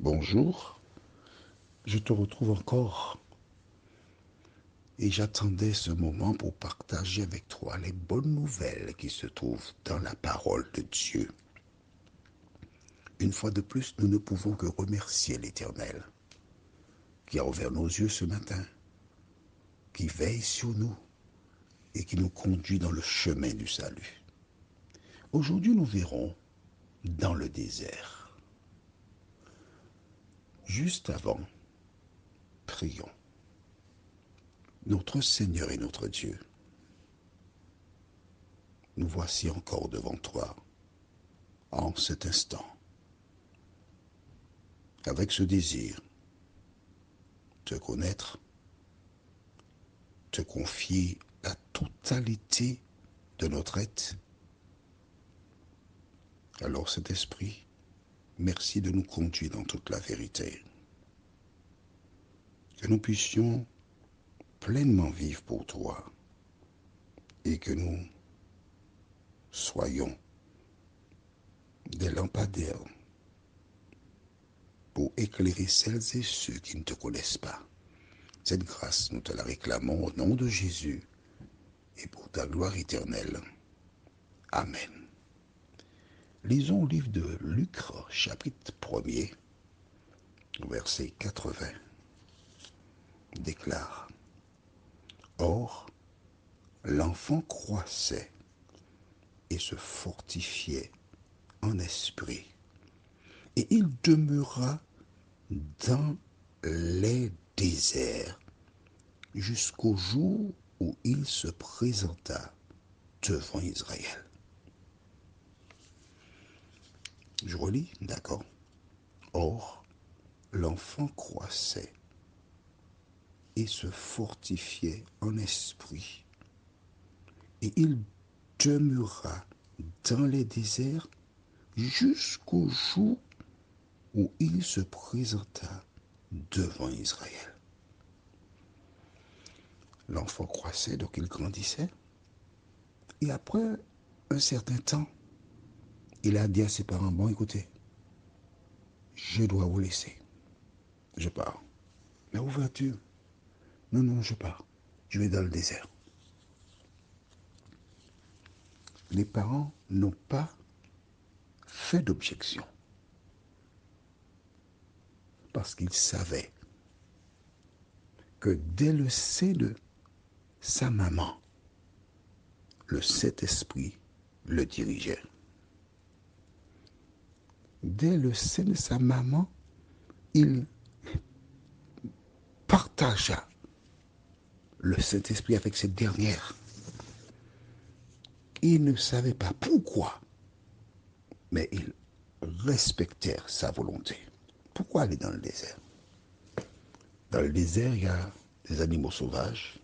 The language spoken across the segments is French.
Bonjour, je te retrouve encore et j'attendais ce moment pour partager avec toi les bonnes nouvelles qui se trouvent dans la parole de Dieu. Une fois de plus, nous ne pouvons que remercier l'Éternel qui a ouvert nos yeux ce matin, qui veille sur nous et qui nous conduit dans le chemin du salut. Aujourd'hui, nous verrons dans le désert. Juste avant, prions. Notre Seigneur et notre Dieu, nous voici encore devant toi en cet instant, avec ce désir, te connaître, te confier la totalité de notre être. Alors cet esprit, merci de nous conduire dans toute la vérité. Que nous puissions pleinement vivre pour toi et que nous soyons des lampadaires pour éclairer celles et ceux qui ne te connaissent pas. Cette grâce, nous te la réclamons au nom de Jésus et pour ta gloire éternelle. Amen. Lisons le livre de Luc, chapitre 1er, verset 80. Déclare: Or, l'enfant croissait et se fortifiait en esprit, et il demeura dans les déserts jusqu'au jour où il se présenta devant Israël. Je relis, d'accord. Or, l'enfant croissait et se fortifiait en esprit, et il demeura dans les déserts jusqu'au jour où il se présenta devant Israël. L'enfant croissait, donc il grandissait, et après un certain temps, il a dit à ses parents, bon écoutez, je dois vous laisser, je pars. Mais où vas-tu? Non, je pars, je vais dans le désert. Les parents n'ont pas fait d'objection, parce qu'ils savaient que dès le sein de sa maman, le Saint-Esprit le dirigeait. Dès le sein de sa maman, il partagea le Saint-Esprit avec cette dernière. Ils ne savaient pas pourquoi, mais ils respectèrent sa volonté. Pourquoi aller dans le désert? Dans le désert, il y a des animaux sauvages.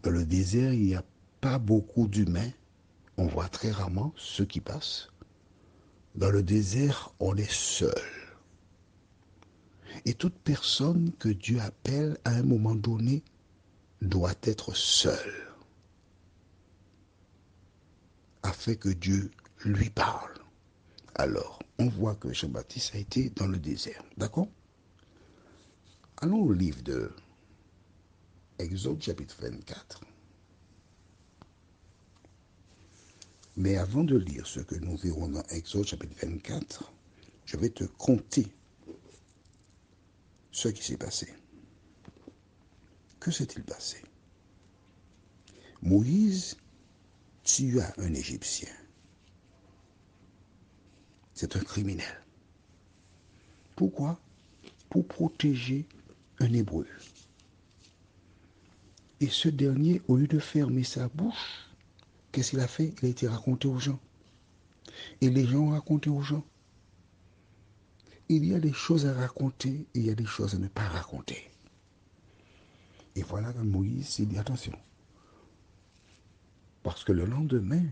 Dans le désert, il n'y a pas beaucoup d'humains. On voit très rarement ceux qui passent. Dans le désert, on est seul. Et toute personne que Dieu appelle à un moment donné doit être seule, afin que Dieu lui parle. Alors, on voit que Jean-Baptiste a été dans le désert. D'accord? Allons au livre de Exode chapitre 24. Mais avant de lire ce que nous verrons dans Exode chapitre 24, je vais te conter ce qui s'est passé. Que s'est-il passé? Moïse tua un Égyptien. C'est un criminel. Pourquoi? Pour protéger un Hébreu. Et ce dernier, au lieu de fermer sa bouche, qu'est-ce qu'il a fait? Il a été raconté aux gens. Et les gens ont raconté aux gens. Il y a des choses à raconter et il y a des choses à ne pas raconter. Et voilà que Moïse s'est dit attention. Parce que le lendemain,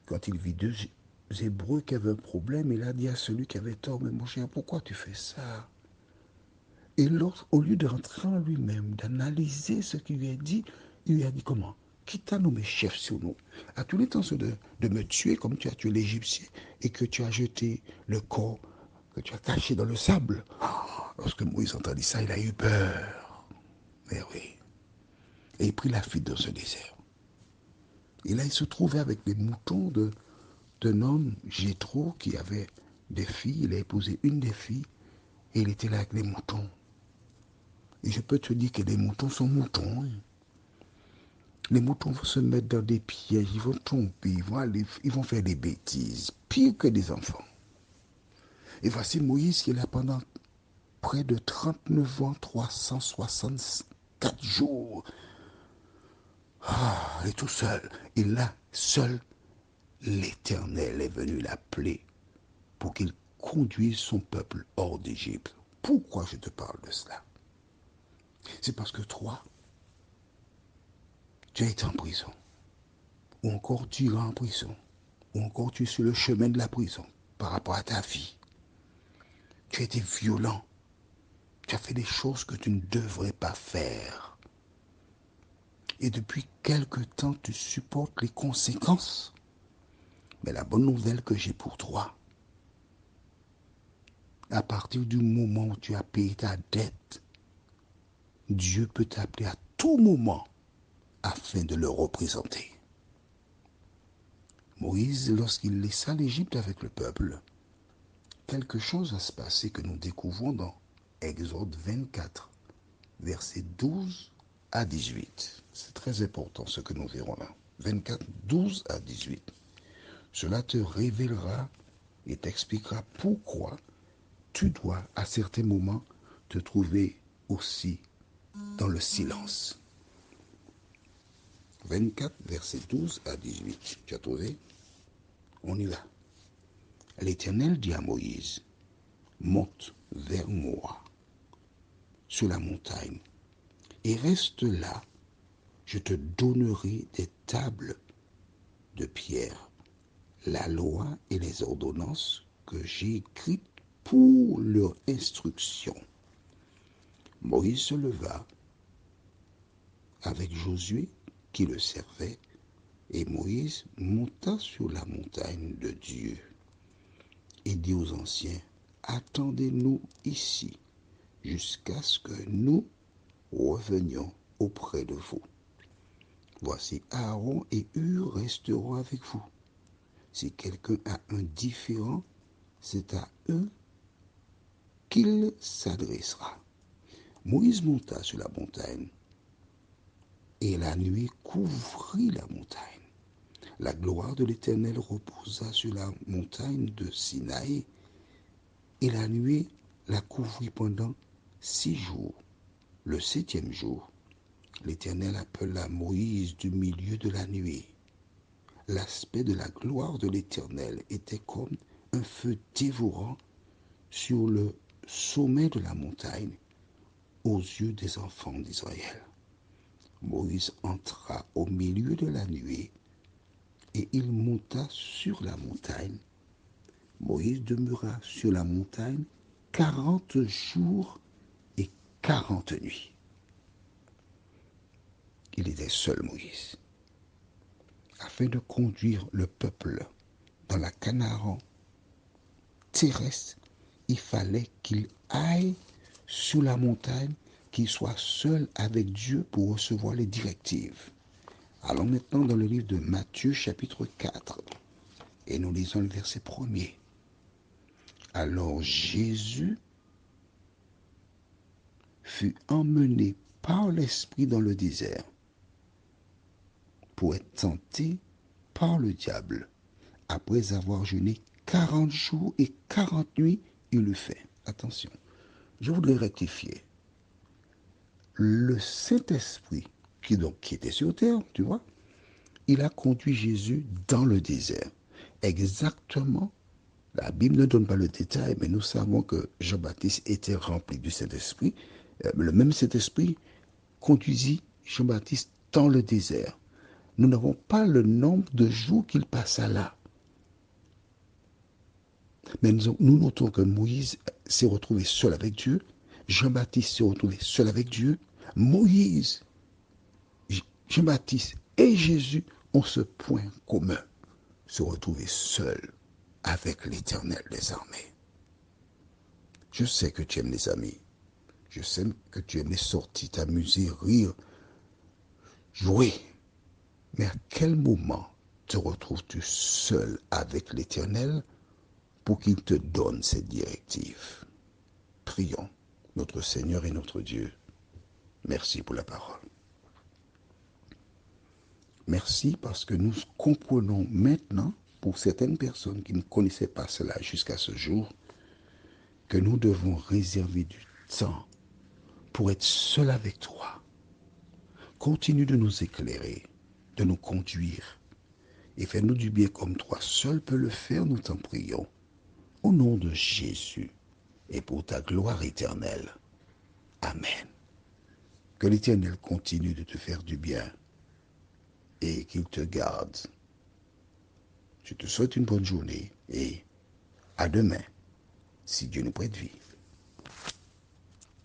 quand il vit deux Hébreux qui avaient un problème, il a dit à celui qui avait tort, mais mon cher, pourquoi tu fais ça? Et l'autre, au lieu de rentrer en lui-même, d'analyser ce qu'il lui a dit, il lui a dit comment? Qui t'a nommé chef sur nous? As-tu l'intention de me tuer comme tu as tué l'Égyptien et que tu as jeté le corps que tu as caché dans le sable. Lorsque Moïse entendit ça, il a eu peur. Mais oui. Et il prit la fuite dans ce désert. Et là, il se trouvait avec des moutons d'un homme, Jéthro, qui avait des filles. Il a épousé une des filles et il était là avec les moutons. Et je peux te dire que les moutons sont moutons. Hein. Les moutons vont se mettre dans des pièges, ils vont tromper, ils vont faire des bêtises, pire que des enfants. Et voici Moïse qui est là pendant près de 39 ans, 364 jours. Ah, il est tout seul. Et là, seul, l'Éternel est venu l'appeler pour qu'il conduise son peuple hors d'Égypte. Pourquoi je te parle de cela? C'est parce que toi, tu as été en prison. Ou encore tu iras en prison. Ou encore tu es sur le chemin de la prison par rapport à ta vie. Tu as été violent. Tu as fait des choses que tu ne devrais pas faire. Et depuis quelque temps, tu supportes les conséquences. Mais la bonne nouvelle que j'ai pour toi, à partir du moment où tu as payé ta dette, Dieu peut t'appeler à tout moment afin de le représenter. Moïse, lorsqu'il laissa l'Égypte avec le peuple, quelque chose va se passer que nous découvrons dans Exode 24, versets 12 à 18. C'est très important ce que nous verrons là. 24, 12 à 18. Cela te révélera et t'expliquera pourquoi tu dois à certains moments te trouver aussi dans le silence. 24, versets 12 à 18. Tu as trouvé? On y va. L'Éternel dit à Moïse, monte vers moi sur la montagne et reste là, je te donnerai des tables de pierre, la loi et les ordonnances que j'ai écrites pour leur instruction. Moïse se leva avec Josué qui le servait, et Moïse monta sur la montagne de Dieu et dit aux anciens, attendez-nous ici jusqu'à ce que nous revenions auprès de vous. Voici Aaron et Hur resteront avec vous. Si quelqu'un a un différend, c'est à eux qu'il s'adressera. Moïse monta sur la montagne, et la nuit couvrit la montagne. La gloire de l'Éternel reposa sur la montagne de Sinaï, et la nuit la couvrit pendant 6 jours. Le 7e jour, l'Éternel appela Moïse du milieu de la nuit. L'aspect de la gloire de l'Éternel était comme un feu dévorant sur le sommet de la montagne aux yeux des enfants d'Israël. Moïse entra au milieu de la nuée et il monta sur la montagne. Moïse demeura sur la montagne 40 jours et 40 nuits. Il était seul, Moïse, afin de conduire le peuple dans la Canaan terrestre. Il fallait qu'il aille sur la montagne, qu'il soit seul avec Dieu pour recevoir les directives. Allons maintenant dans le livre de Matthieu chapitre 4 et nous lisons le verset 1er. Alors Jésus fut emmené par l'Esprit dans le désert pour être tenté par le diable. Après avoir jeûné 40 jours et 40 nuits, il le fait. Attention, je voudrais rectifier. Le Saint-Esprit, qui était sur terre, tu vois, il a conduit Jésus dans le désert. Exactement, la Bible ne donne pas le détail, mais nous savons que Jean-Baptiste était rempli du Saint-Esprit. Le même Saint-Esprit conduisit Jean-Baptiste dans le désert. Nous n'avons pas le nombre de jours qu'il passa là. Mais nous notons que Moïse s'est retrouvé seul avec Dieu. Jean-Baptiste s'est retrouvé seul avec Dieu. Moïse, Jean-Baptiste et Jésus ont ce point commun, se retrouver seuls avec l'Éternel des armées. Je sais que tu aimes les amis. Je sais que tu aimes les sorties, t'amuser, rire, jouer. Mais à quel moment te retrouves-tu seul avec l'Éternel pour qu'il te donne ses directives? Prions, notre Seigneur et notre Dieu. Merci pour la parole. Merci parce que nous comprenons maintenant, pour certaines personnes qui ne connaissaient pas cela jusqu'à ce jour, que nous devons réserver du temps pour être seuls avec toi. Continue de nous éclairer, de nous conduire et fais-nous du bien comme toi seul peux le faire, nous t'en prions. Au nom de Jésus et pour ta gloire éternelle. Amen. Que l'Éternel continue de te faire du bien et qu'il te garde. Je te souhaite une bonne journée et à demain, si Dieu nous prête vie.